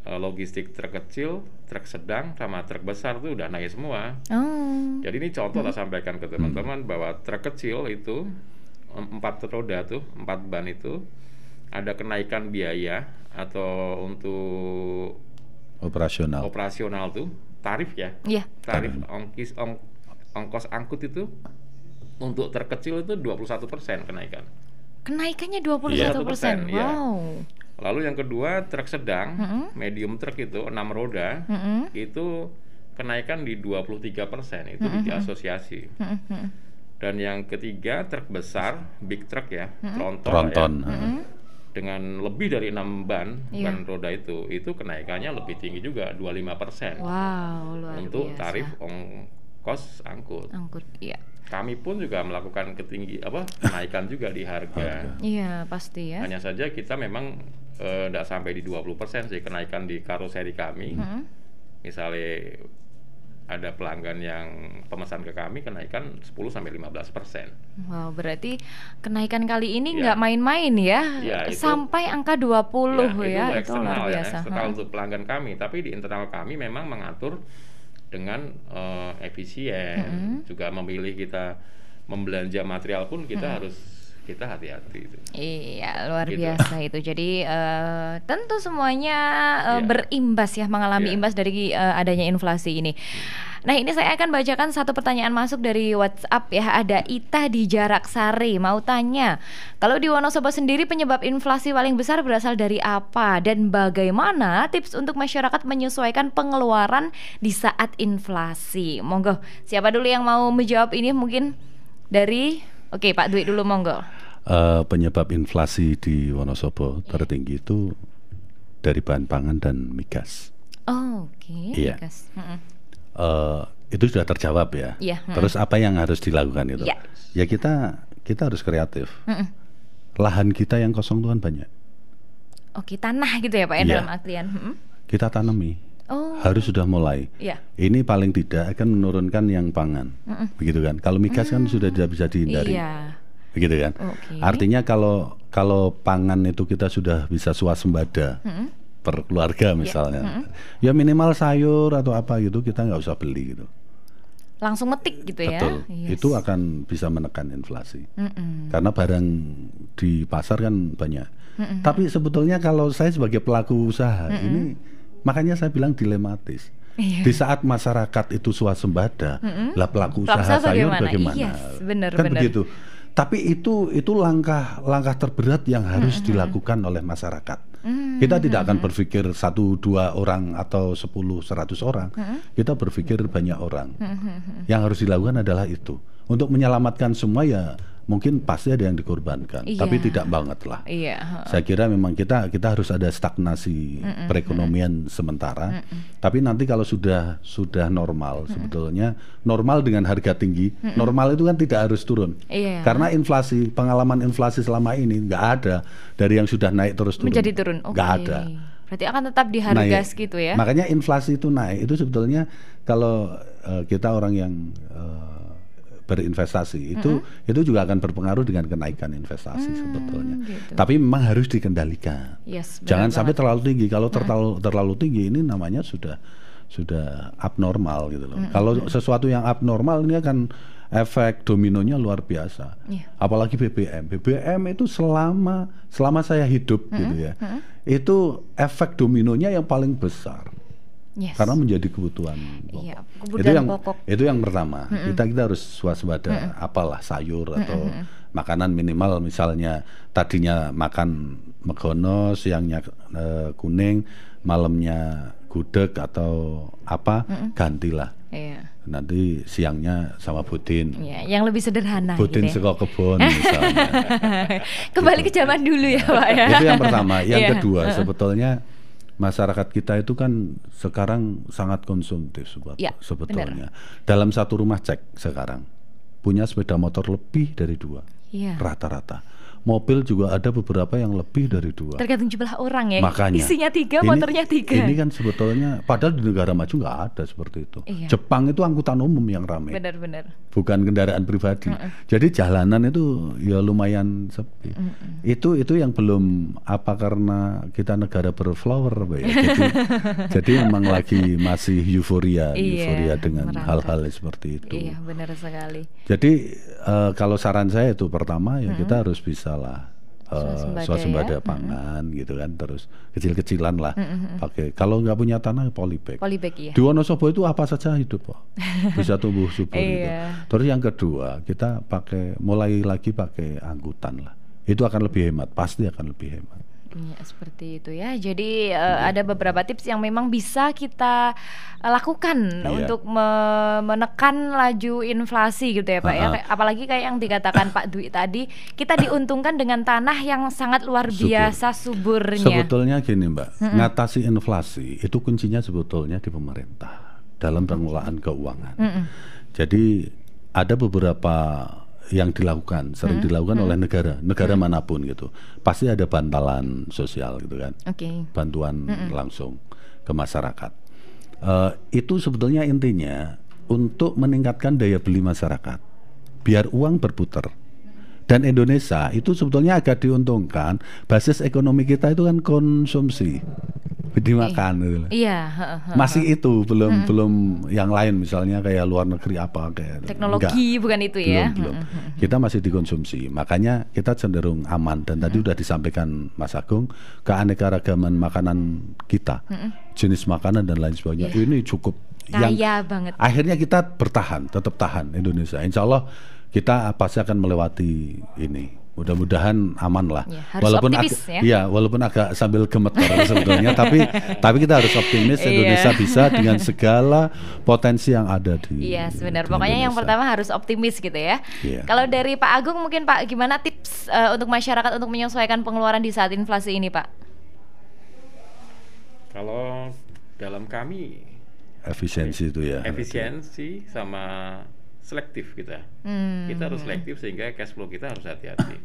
logistik truk kecil, truk sedang, sama truk besar itu udah naik semua. Jadi ini contoh tak sampaikan ke teman-teman bahwa truk kecil itu 4 roda tuh, 4 ban itu ada kenaikan biaya atau untuk operasional tuh tarif ya. Tarif ongkos angkut itu untuk truk kecil itu 21% kenaikan. Kenaikannya 21%. Wow. Lalu yang kedua truk sedang, medium truk itu 6 roda, itu kenaikan di 23%, itu di asosiasi. Dan yang ketiga truk besar, big truck ya, tronton. Ya, dengan lebih dari 6 ban roda itu kenaikannya lebih tinggi juga, 25%. Wow, luar untuk biasa. Tarif ongkos angkut. Iya. Kami pun juga melakukan kenaikan juga di harga. Iya, pasti ya. Hanya saja kita memang tidak sampai di 20% sih kenaikan di karoseri kami. Misalnya ada pelanggan yang pemesan ke kami kenaikan 10-15%. Wow, berarti kenaikan kali ini nggak main-main ya, sampai angka 20 ya, itu luar biasa. Eksternal untuk pelanggan kami, tapi di internal kami memang mengatur dengan efisien, juga memilih kita membelanja material pun kita harus hati-hati itu. Iya, luar biasa itu. Jadi tentu semuanya berimbas ya, mengalami imbas dari adanya inflasi ini. Nah, ini saya akan bacakan satu pertanyaan masuk dari WhatsApp ya. Ada Ita di Jarak Sari mau tanya, kalau di Wonosobo sendiri penyebab inflasi paling besar berasal dari apa, dan bagaimana tips untuk masyarakat menyesuaikan pengeluaran di saat inflasi? Monggo, siapa dulu yang mau menjawab ini? Mungkin dari Pak Dwi dulu, monggo. Penyebab inflasi di Wonosobo tertinggi itu dari bahan pangan dan migas. Iya. Migas. Itu sudah terjawab ya. Terus apa yang harus dilakukan itu? Ya kita harus kreatif. Lahan kita yang kosong itu kan banyak. Tanah gitu ya Pak ya, dalam artian. Kita tanami. Harus sudah mulai. Ini paling tidak akan menurunkan yang pangan, begitu kan? Kalau migas kan sudah tidak bisa dihindari, begitu kan? Artinya kalau pangan itu kita sudah bisa swasembada per keluarga misalnya, ya minimal sayur atau apa gitu kita nggak usah beli gitu. Langsung metik gitu ya. Betul. Itu akan bisa menekan inflasi. Karena barang di pasar kan banyak. Tapi sebetulnya kalau saya sebagai pelaku usaha ini, makanya saya bilang dilematis. Di saat masyarakat itu swasembada, lah pelaku usaha sayur bagaimana? Benar. Begitu. Tapi itu langkah terberat yang harus dilakukan oleh masyarakat. Kita tidak akan berpikir 1-2 orang atau 10-100 orang. Kita berpikir banyak orang. Yang harus dilakukan adalah itu. Untuk menyelamatkan semua ya mungkin pasti ada yang dikorbankan, tapi tidak banget lah. Saya kira memang kita harus ada stagnasi perekonomian sementara. Tapi nanti kalau sudah normal, sebetulnya normal dengan harga tinggi, normal itu kan tidak harus turun. Karena pengalaman inflasi selama ini nggak ada dari yang sudah naik terus turun. Menjadi turun. Nggak ada. Berarti akan tetap di harga segitu ya. Makanya inflasi itu naik itu sebetulnya kalau kita orang yang berinvestasi itu juga akan berpengaruh dengan kenaikan investasi sebetulnya. Gitu. Tapi memang harus dikendalikan. Jangan sampai terlalu tinggi. Kalau terlalu tinggi ini namanya sudah abnormal gitu loh. Kalau sesuatu yang abnormal ini akan efek dominonya luar biasa. Apalagi BBM. BBM itu selama saya hidup gitu ya. Itu efek dominonya yang paling besar. Karena menjadi kebutuhan pokok. Itu yang pertama. Kita harus swasembada. Apalah sayur atau makanan minimal, misalnya tadinya makan megono, siangnya kuning, malamnya gudeg atau apa, gantilah. Iya. Nanti siangnya sama Budin. Iya, yang lebih sederhana. Budin gitu ya. seko kebon misalnya. Kembali ke zaman dulu ya Pak ya. Itu yang pertama. Yang Iya. kedua, sebetulnya masyarakat kita itu kan sekarang sangat konsumtif Ya, sebetulnya. Dalam satu rumah cek sekarang punya sepeda motor lebih dari 2 Iya. rata-rata. Mobil juga ada beberapa yang lebih dari 2. Tergantung jumlah orang ya. Makanya Isinya 3, motornya 3. Ini kan sebetulnya padahal di negara maju nggak ada seperti itu. Iya. Jepang itu angkutan umum yang ramai, Benar-benar. bukan kendaraan pribadi. Jadi jalanan itu ya lumayan sepi. Itu yang belum, apa karena kita negara berflower, Mbak ya. Jadi memang lagi masih euforia dengan hal-hal seperti itu. Iya, benar sekali. Jadi kalau saran saya itu pertama ya kita harus bisa lah swasembada pangan gitu kan, terus kecil-kecilan lah pakai, kalau nggak punya tanah polybag. Polybag ya. Di Wonosobo itu apa saja hidup kok, bisa tumbuh subur gitu. Terus yang kedua kita mulai lagi pakai angkutan lah, itu akan lebih hemat, pasti akan lebih hemat. Ya, seperti itu ya. Jadi ada beberapa tips yang memang bisa kita lakukan untuk menekan laju inflasi gitu ya Pak ya. Apalagi kayak yang dikatakan Pak Dwi tadi, kita diuntungkan dengan tanah yang sangat luar biasa suburnya. Sebetulnya gini Mbak, ngatasi inflasi itu kuncinya sebetulnya di pemerintah dalam pengelolaan keuangan. Jadi ada beberapa yang dilakukan, sering dilakukan oleh negara manapun gitu, pasti ada bantalan sosial gitu kan, bantuan langsung ke masyarakat. Itu sebetulnya intinya untuk meningkatkan daya beli masyarakat, biar uang berputar. Dan Indonesia itu sebetulnya agak diuntungkan, basis ekonomi kita itu kan konsumsi, dimakan gitu. Iya. Masih itu belum yang lain, misalnya kayak luar negeri apa kayak teknologi, bukan itu ya. Belum. Kita masih dikonsumsi, makanya kita cenderung aman. Dan tadi udah disampaikan Mas Agung, keanekaragaman makanan kita, jenis makanan dan lain sebagainya, ini cukup kaya banget. Akhirnya kita bertahan, tetap tahan Indonesia. Insya Allah kita pasti akan melewati ini. Mudah-mudahan aman lah. Ya, walaupun walaupun agak sambil gemeter sebetulnya, tapi kita harus optimis. Indonesia bisa dengan segala potensi yang ada di. Iya, sebenarnya. Pokoknya yang pertama harus optimis gitu ya. Kalau dari Pak Agung mungkin Pak, gimana tips untuk masyarakat untuk menyesuaikan pengeluaran di saat inflasi ini Pak? Kalau dalam kami efisiensi itu ya. Efisiensi sama selektif kita. Kita harus selektif sehingga cash flow kita harus hati-hati.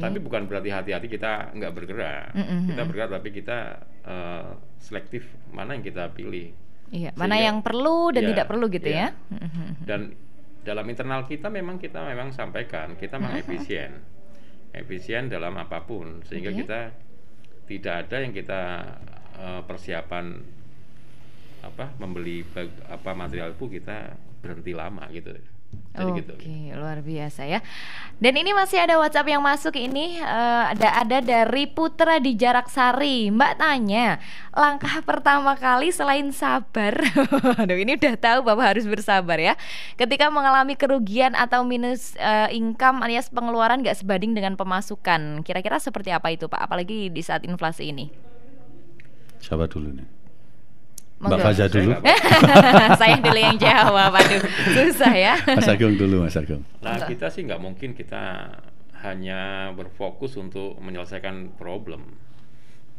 Tapi bukan berarti hati-hati kita nggak bergerak. Kita bergerak tapi kita selektif mana yang kita pilih. Iya, mana yang perlu dan tidak perlu gitu ya. Dan dalam internal kita memang sampaikan kita memang efisien dalam apapun, sehingga kita tidak ada yang kita persiapan membeli material itu kita berhenti lama gitu. Jadi luar biasa ya. Dan ini masih ada WhatsApp yang masuk ini, ada dari Putra di Jaraksari. Mbak tanya, langkah pertama kali selain sabar, aduh ini udah tahu Bapak harus bersabar ya, ketika mengalami kerugian atau minus income alias pengeluaran gak sebanding dengan pemasukan, kira-kira seperti apa itu Pak, apalagi di saat inflasi ini? Siapa dulu nih? Mbak Faza dulu. Saya dulu yang jawab, aduh susah ya. Mas Agung dulu, Mas Agung. Nah kita sih nggak mungkin kita hanya berfokus untuk menyelesaikan problem,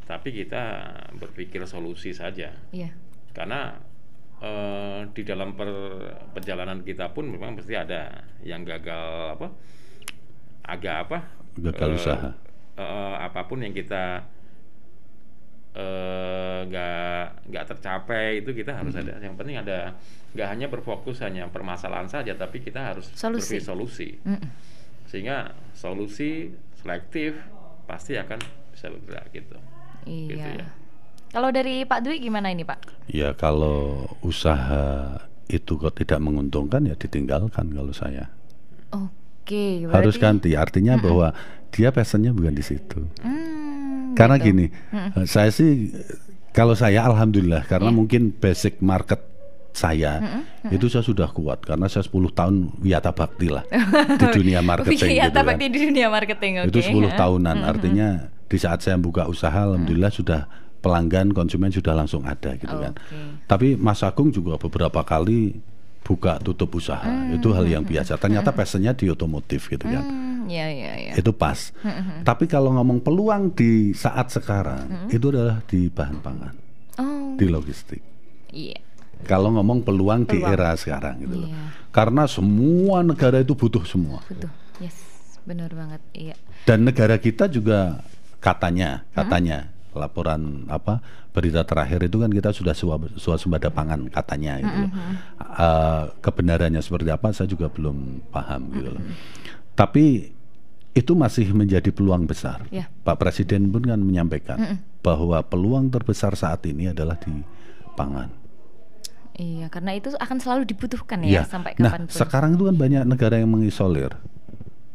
tapi kita berpikir solusi saja. Karena di dalam perjalanan kita pun memang pasti ada yang gagal gagal usaha. Apapun yang kita nggak tercapai itu kita harus ada. Yang penting ada, nggak hanya berfokus hanya permasalahan saja, tapi kita harus berpikir solusi. Sehingga solusi selektif pasti akan bisa bergerak gitu. Iya. Gitu ya. Kalau dari Pak Dwi gimana ini Pak? Ya kalau usaha itu kok tidak menguntungkan ya ditinggalkan kalau saya. Berarti harus ganti, artinya bahwa dia passionnya bukan di situ. Karena gini, saya sih, kalau saya alhamdulillah, karena mungkin basic market saya itu saya sudah kuat, karena saya 10 tahun wiyata bakti lah di dunia marketing. Wiyata bakti di dunia marketing, itu 10 tahunan, artinya di saat saya buka usaha, alhamdulillah sudah pelanggan konsumen sudah langsung ada gitu kan. Tapi Mas Agung juga beberapa kali buka tutup usaha, itu hal yang biasa. Ternyata passionnya di otomotif gitu kan. Itu pas. Tapi kalau ngomong peluang di saat sekarang, itu adalah di bahan pangan, di logistik. Kalau ngomong peluang di era sekarang gitu loh. Karena semua negara itu butuh semua. Butuh, benar banget. Dan negara kita juga katanya laporan berita terakhir itu kan kita sudah swasembada pangan katanya gitu loh. Kebenarannya seperti apa saya juga belum paham gitu loh. Tapi itu masih menjadi peluang besar. Pak Presiden pun kan menyampaikan bahwa peluang terbesar saat ini adalah di pangan. Iya, karena itu akan selalu dibutuhkan sampai kapanpun. Nah, sekarang itu kan banyak negara yang mengisolir.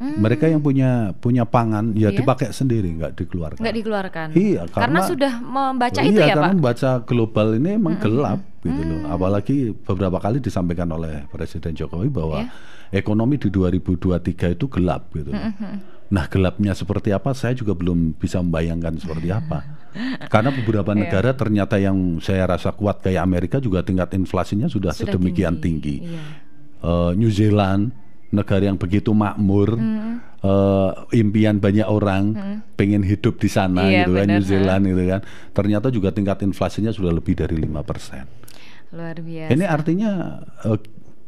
Mereka yang punya pangan dipakai sendiri, nggak dikeluarkan. Iya, karena sudah membaca itu ya, Pak. Karena membaca global ini emang gelap gitu loh. Apalagi beberapa kali disampaikan oleh Presiden Jokowi bahwa ekonomi di 2023 itu gelap gitu loh. Nah, gelapnya seperti apa saya juga belum bisa membayangkan seperti apa. Karena beberapa negara ternyata yang saya rasa kuat kayak Amerika juga tingkat inflasinya sudah sedemikian tinggi. New Zealand, negara yang begitu makmur, impian banyak orang pengen hidup di sana gitu kan, New Zealand gitu kan. Ternyata juga tingkat inflasinya sudah lebih dari 5%. Luar biasa. Ini artinya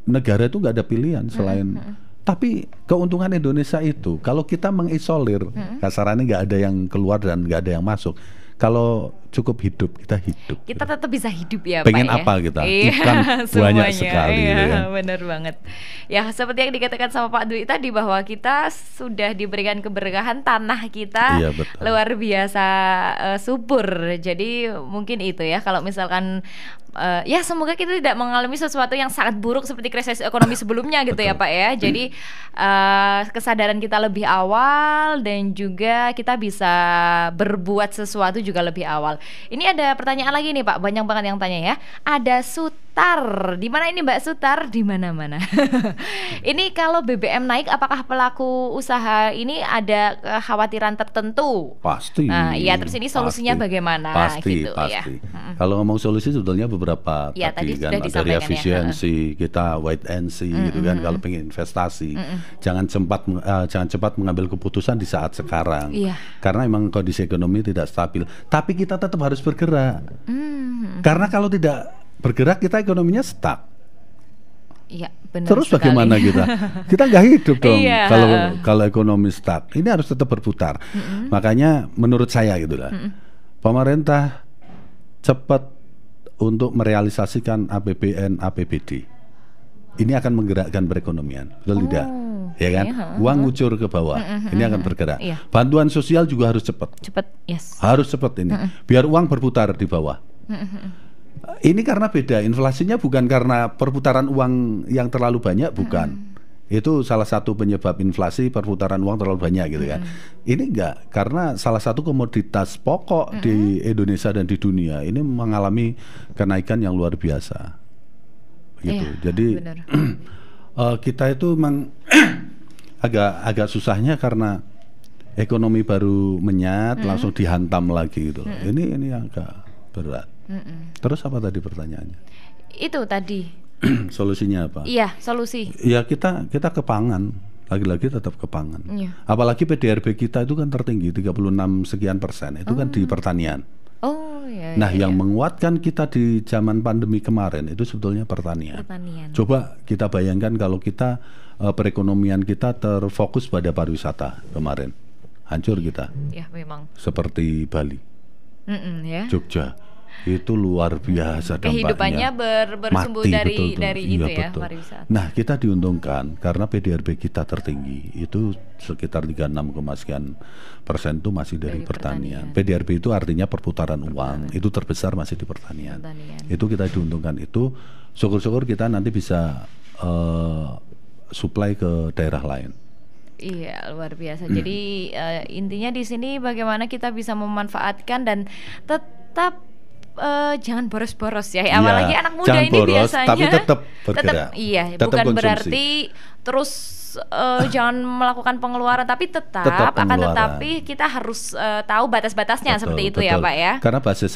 negara itu nggak ada pilihan selain. Tapi keuntungan Indonesia itu kalau kita mengisolir, kasarannya nggak ada yang keluar dan nggak ada yang masuk. Kalau cukup hidup, kita hidup. Kita tetap bisa hidup ya, pengen Pak. Apa kita? Ikan banyak sekali. Benar banget. Ya, seperti yang dikatakan sama Pak Dwi tadi bahwa kita sudah diberikan keberkahan, tanah kita luar biasa subur. Jadi mungkin itu ya, kalau misalkan ya semoga kita tidak mengalami sesuatu yang sangat buruk seperti krisis ekonomi sebelumnya gitu ya, Pak ya. Jadi kesadaran kita lebih awal dan juga kita bisa berbuat sesuatu juga lebih awal. Ini ada pertanyaan lagi nih, Pak. Banyak banget yang tanya ya. Ada Sutar. Di mana ini, Mbak Sutar? Di mana-mana. Ini kalau BBM naik, apakah pelaku usaha ini ada kekhawatiran tertentu? Pasti. Nah, iya, terus ini solusinya bagaimana? Pasti. Ya. Kalau ngomong solusi sebetulnya beberapa tadi kan, dari efisiensi kita wait and see gitu kan. Kalau pengen investasi, jangan cepat mengambil keputusan di saat sekarang. Karena memang kondisi ekonomi tidak stabil. Tapi kita tetap harus bergerak. Karena kalau tidak bergerak kita ekonominya stuck. Iya, benar. Terus sekali. Bagaimana kita? Kita nggak hidup dong. Kalau ekonomi stuck. Ini harus tetap berputar. Makanya menurut saya gitulah. Pemerintah cepat untuk merealisasikan APBN, APBD. Ini akan menggerakkan perekonomian, betul tidak? Ya kan? Uang ngucur ke bawah, ini akan bergerak. Bantuan sosial juga harus cepat. Harus cepat ini. Biar uang berputar di bawah. Ini karena beda, inflasinya bukan karena perputaran uang yang terlalu banyak, bukan. Itu salah satu penyebab inflasi, perputaran uang terlalu banyak gitu kan. Ini enggak, karena salah satu komoditas pokok di Indonesia dan di dunia ini mengalami kenaikan yang luar biasa. Gitu. Jadi kita itu memang agak susahnya karena ekonomi baru menyat langsung dihantam lagi gitu. Ini agak berat. Terus apa tadi pertanyaannya? Itu tadi. Solusinya apa? Iya, solusi. Ya kita ke pangan. Lagi-lagi tetap ke pangan. Apalagi PDRB kita itu kan tertinggi 36 sekian persen. Itu kan di pertanian. Nah, yang menguatkan kita di zaman pandemi kemarin itu sebetulnya pertanian. Coba kita bayangkan kalau kita perekonomian kita terfokus pada pariwisata kemarin, hancur kita. Ya, memang. Seperti Bali, Jogja, itu luar biasa dampaknya. Kehidupannya bersumber dari itu ya, pariwisata. Nah, kita diuntungkan karena PDRB kita tertinggi itu sekitar 36, sekian % itu masih dari pertanian. PDRB itu artinya perputaran uang, itu terbesar masih di pertanian. Itu kita diuntungkan itu. Syukur-syukur kita nanti bisa supply ke daerah lain. Iya, luar biasa. Jadi intinya di sini bagaimana kita bisa memanfaatkan dan tetap jangan boros-boros ya. Apalagi anak muda ini boros, biasanya tapi tetap bergerak. Iya, tetap bukan konsumsi. berarti terus jangan melakukan pengeluaran, tapi tetap akan tetapi kita harus tahu batas-batasnya, seperti itu ya Pak ya. Karena basis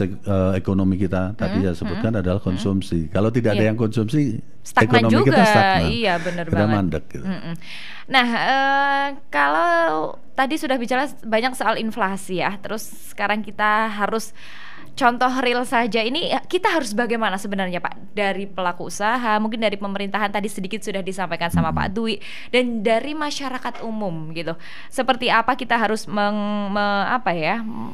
ekonomi kita tadi ya sebutkan adalah konsumsi. Kalau tidak ada yang konsumsi, stagnan ekonomi juga. kita stagnan. Iya, benar kita banget. mandek gitu. Nah, kalau tadi sudah bicara banyak soal inflasi ya, terus sekarang kita harus contoh real saja, ini kita harus bagaimana sebenarnya Pak, dari pelaku usaha, mungkin dari pemerintahan tadi sedikit sudah disampaikan sama Pak Dwi, dan dari masyarakat umum gitu. Seperti apa kita harus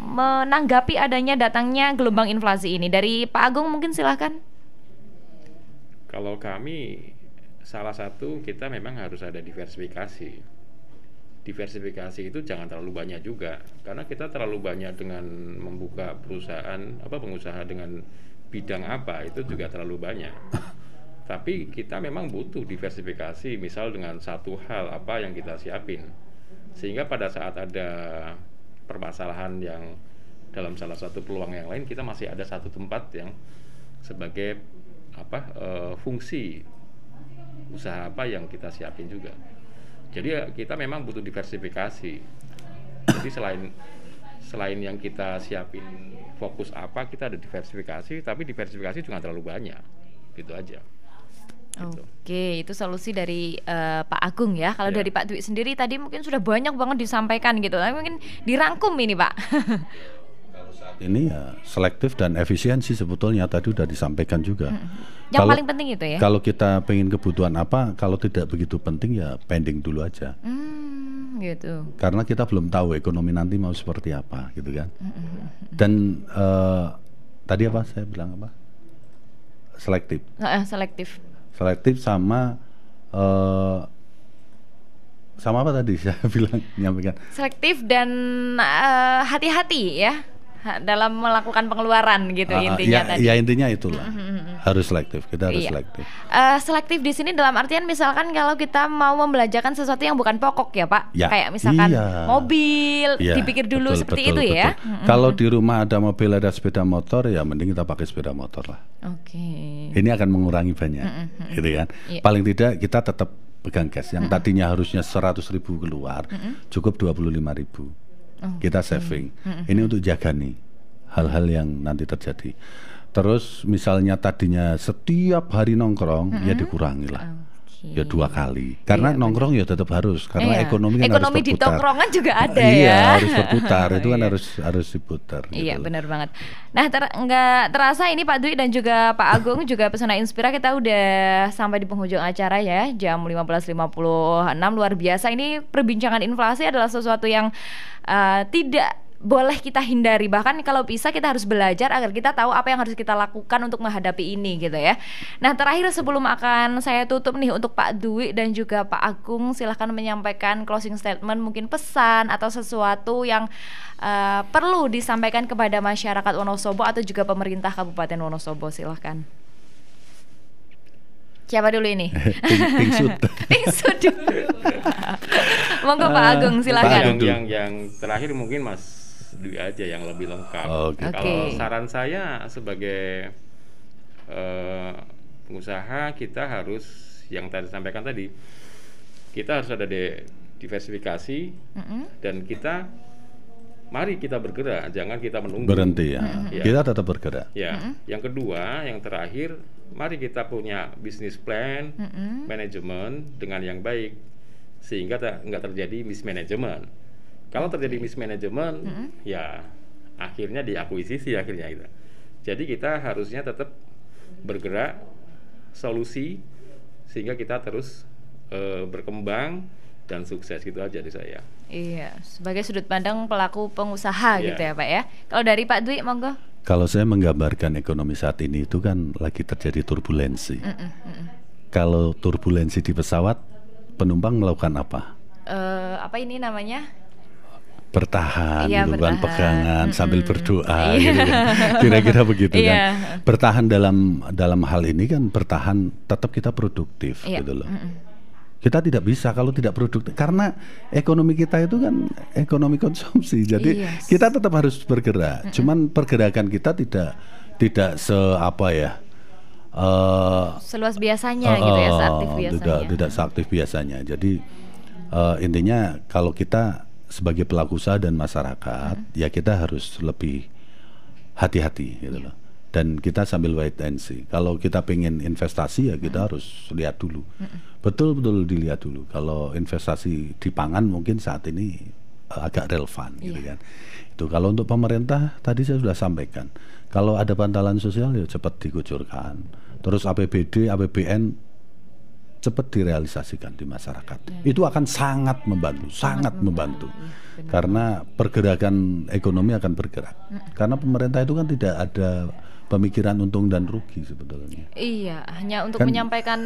menanggapi adanya datangnya gelombang inflasi ini? Dari Pak Agung mungkin silahkan. Kalau kami salah satu, kita memang harus ada diversifikasi. Diversifikasi itu jangan terlalu banyak juga, karena kita terlalu banyak dengan membuka perusahaan pengusaha dengan bidang apa itu juga terlalu banyak. Tapi kita memang butuh diversifikasi, misal dengan satu hal apa yang kita siapin, sehingga pada saat ada permasalahan yang dalam salah satu peluang yang lain, kita masih ada satu tempat yang sebagai fungsi usaha apa yang kita siapin juga. Jadi kita memang butuh diversifikasi. Jadi selain yang kita siapin fokus apa, kita ada diversifikasi, tapi diversifikasi juga terlalu banyak. Gitu aja. Gitu. Oke, itu solusi dari Pak Agung ya. Kalau dari Pak Dwi sendiri tadi mungkin sudah banyak banget disampaikan gitu. Tapi mungkin dirangkum ini Pak. Kalau saat ini ya selektif dan efisiensi sebetulnya tadi sudah disampaikan juga. Yang paling penting itu ya. Kalau kita pengen kebutuhan apa, kalau tidak begitu penting ya pending dulu aja. Gitu. Karena kita belum tahu ekonomi nanti mau seperti apa, gitu kan. Dan tadi apa saya bilang apa? Selektif. Selektif sama apa tadi saya bilang nyampaikan? Selektif dan hati-hati ya dalam melakukan pengeluaran gitu intinya tadi. Ya intinya itulah. Harus selektif, kita harus selektif. Selektif di sini dalam artian misalkan kalau kita mau membelanjakan sesuatu yang bukan pokok ya Pak, kayak misalkan mobil, dipikir dulu seperti itu ya. Kalau di rumah ada mobil, ada sepeda motor, ya mending kita pakai sepeda motor lah. Ini akan mengurangi banyak, gitu kan. Paling tidak kita tetap pegang cash. Yang tadinya harusnya 100.000 keluar, cukup 25.000. Kita saving. Ini untuk jaga nih hal-hal yang nanti terjadi. Terus misalnya tadinya setiap hari nongkrong, ya dikurangi lah. Ya 2 kali. Karena nongkrong ya tetap harus, karena ekonomi kan harus berputar. Ekonomi di tongkrongan juga ada ya. Iya, harus berputar. Itu kan harus diputar. Iya, gitu. benar banget. Nah, nggak terasa ini Pak Dwi dan juga Pak Agung juga Pesona Inspira, kita udah sampai di penghujung acara ya, jam 15.56. Luar biasa, ini perbincangan inflasi adalah sesuatu yang tidak boleh kita hindari, bahkan kalau bisa kita harus belajar agar kita tahu apa yang harus kita lakukan untuk menghadapi ini gitu ya. Nah, terakhir sebelum akan saya tutup nih, untuk Pak Dwi dan juga Pak Agung, silahkan menyampaikan closing statement, mungkin pesan atau sesuatu yang perlu disampaikan kepada masyarakat Wonosobo atau juga pemerintah Kabupaten Wonosobo, silahkan. Siapa dulu ini? Pingsut dulu. Monggo Pak Agung, silahkan. Yang terakhir mungkin Mas Dwi aja yang lebih lengkap. Kalau saran saya sebagai pengusaha, kita harus yang tadi sampaikan tadi, kita harus ada diversifikasi dan mari kita bergerak, jangan kita menunggu. Berhenti ya. Kita tetap bergerak. Ya. Yang kedua, yang terakhir, mari kita punya bisnis plan, manajemen dengan yang baik, sehingga nggak terjadi mismanagement. Kalau terjadi mismanagement, ya akhirnya diakuisisi akhirnya gitu. Jadi kita harusnya tetap bergerak, solusi, sehingga kita terus berkembang dan sukses, gitu aja dari saya. Iya, sebagai sudut pandang pelaku pengusaha gitu ya Pak ya. Kalau dari Pak Dwi, monggo. Kalau saya menggambarkan ekonomi saat ini itu kan lagi terjadi turbulensi. Kalau turbulensi di pesawat, penumpang melakukan apa? Apa ini namanya? Bertahan, gitu kan, pegangan sambil berdoa, gitu kan. Kira-kira begitu kan. Bertahan dalam hal ini kan, bertahan tetap kita produktif, gitu loh. Kita tidak bisa kalau tidak produktif, karena ekonomi kita itu kan ekonomi konsumsi. Jadi kita tetap harus bergerak. Cuman pergerakan kita tidak tidak seluas biasanya gitu ya, seaktif biasanya. Tidak seaktif biasanya. Jadi intinya kalau kita sebagai pelaku usaha dan masyarakat, ya kita harus lebih hati-hati gitu loh. Dan kita sambil wait and see. Kalau kita pengen investasi ya kita harus lihat dulu. Betul-betul dilihat dulu. Kalau investasi di pangan mungkin saat ini agak relevan gitu kan. Itu kalau untuk pemerintah tadi saya sudah sampaikan. Kalau ada bantalan sosial ya cepat dikucurkan. Terus APBD, APBN cepat direalisasikan di masyarakat. Itu akan sangat membantu, sangat membantu. Karena pergerakan ekonomi akan bergerak. Karena pemerintah itu kan tidak ada pemikiran untung dan rugi sebetulnya. Iya, hanya untuk kan menyampaikan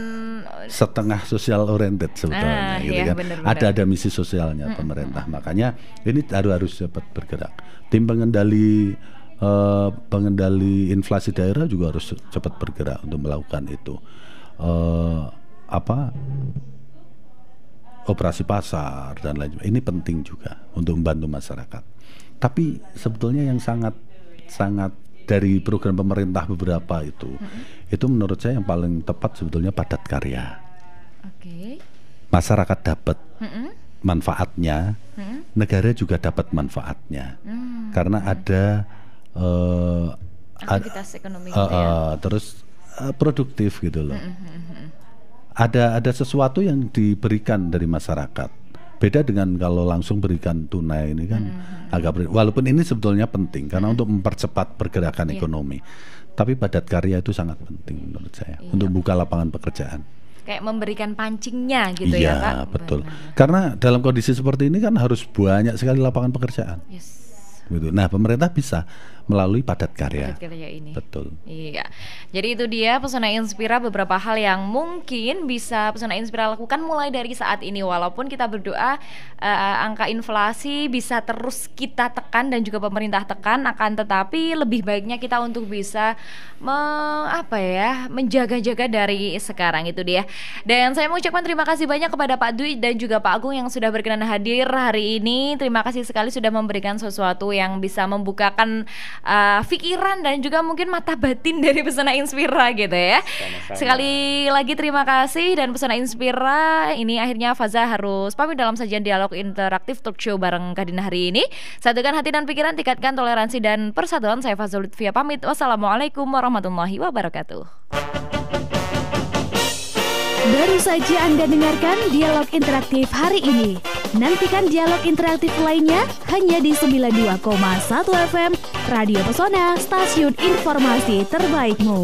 setengah social oriented sebetulnya gitu kan. Bener. Ada misi sosialnya pemerintah. Makanya ini harus cepat bergerak. Tim pengendali inflasi daerah juga harus cepat bergerak untuk melakukan itu. Operasi pasar dan lain sebagainya. Ini penting juga untuk membantu masyarakat. Tapi sebetulnya yang sangat dari program pemerintah beberapa itu menurut saya yang paling tepat sebetulnya padat karya. Masyarakat dapat manfaatnya, negara juga dapat manfaatnya, karena ada aktivitas ekonomi terus produktif gitu loh. Ada sesuatu yang diberikan dari masyarakat. Beda dengan kalau langsung berikan tunai ini kan walaupun ini sebetulnya penting karena untuk mempercepat pergerakan ekonomi. Tapi padat karya itu sangat penting menurut saya untuk buka lapangan pekerjaan. Kayak memberikan pancingnya gitu ya Pak. Iya betul. Karena dalam kondisi seperti ini kan harus banyak sekali lapangan pekerjaan. Gitu. Nah pemerintah bisa melalui padat karya. Ini. Betul. Iya. Jadi itu dia Pesona Inspira, beberapa hal yang mungkin bisa Pesona Inspira lakukan mulai dari saat ini. Walaupun kita berdoa angka inflasi bisa terus kita tekan dan juga pemerintah tekan, akan tetapi lebih baiknya kita untuk bisa menjaga-jaga dari sekarang, itu dia. Dan saya mengucapkan terima kasih banyak kepada Pak Dwi dan juga Pak Agung yang sudah berkenan hadir hari ini. Terima kasih sekali sudah memberikan sesuatu yang bisa membukakan pikiran dan juga mungkin mata batin dari Pesona Inspira gitu ya. Sama-sama. Sekali lagi terima kasih, dan Pesona Inspira ini akhirnya Faza harus pamit dalam sajian dialog interaktif talk show bareng Kadin hari ini. Satukan hati dan pikiran, tingkatkan toleransi dan persatuan. Saya Fazza Lutfia pamit. Wassalamualaikum warahmatullahi wabarakatuh. Baru saja Anda dengarkan dialog interaktif hari ini. Nantikan dialog interaktif lainnya hanya di 92,1 FM Radio Pesona, stasiun informasi terbaikmu.